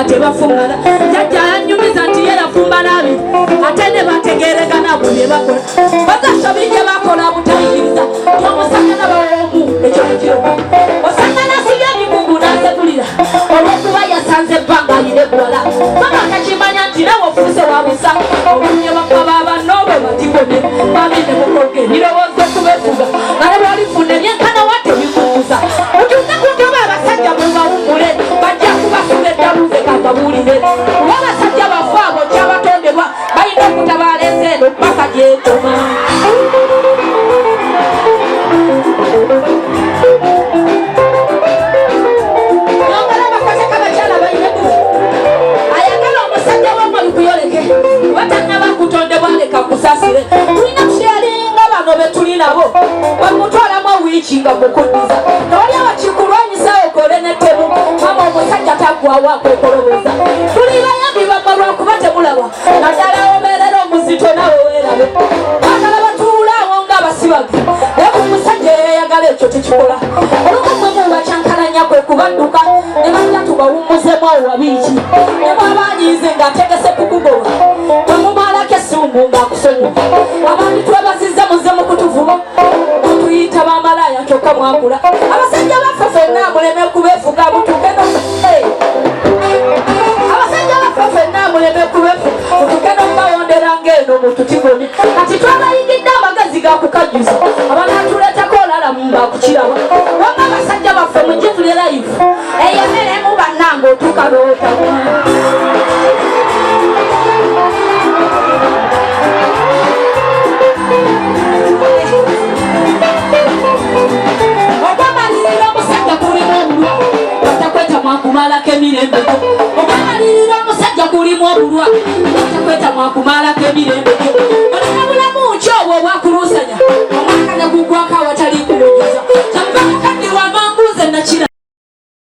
Tebafungana jajja anyumiza nti yera fumba nabi atende bategeregana bwe bakola bagashabije bakola butayiriza twamusangana bawomu ekyo kiro osangana sigani kuguna sebulira olwokuba yasanze ebbanga liregwala baba kakimanya nti nawe ofuse wabusa obunye bakaba banobe batibone babine mukoge nirowooza okubefuga nale balifuna ebyenkana wate bikukuza otuze kuntoba abasajja mwe bawummule bajja kubafuga eddaluze kababulire wabasajja bafaabo kyabatondebwa balina okutabaala enzeeno paka gyetoma yongala bakaze kabakyala bayineku ayagala omusajja wamwalukuyoleke batannaba kutondebwa leka kusasire tulina kusyalinga bano betuli nabo bamutwalamu wiiki nga mukuddiza tewali abakikulwanyisa okole nettemu mama omusajja tagwawo akwekoloboza tuli bayambi bamma lwakuba temulaba naddala obeerera omuzito nawe weerabe baagala batuulaawo ng'abasibaga naye ku musajja eyayagala ekyo tekikola olukumwe mubakyankalanya kwe kubadduka ne bajja tubawummuzemu awo wabiiki ne mwabanyiize ng'ategese kukugoba temumalako essumbungu ng'akusonyiwa abantu twebazizza muze mu kutuvuba tutuyita bamalaaya kyokka mwakula abasajja baffe ffenna muleme kubeefuga mutukeno abasajja baffe ffenna muleme kubeefuga mutukeno mbawondera ng'eno mututigoni kati twabayingidde amagezi gakukajjuza abanatuleetako olalamu mbakukiraba wamba abasajja baffe mugivule live eyemeremu bannange otukaloota okwamalirira omusajja kulimu obulwa batakweta mwakumalako emirembeko okwamalirira omusajja kulimu obulwa batakweta mwakumalako emirembeko olina bulamu ki obwo obwakulusanya omwaka ne gugwako awatali kumujuza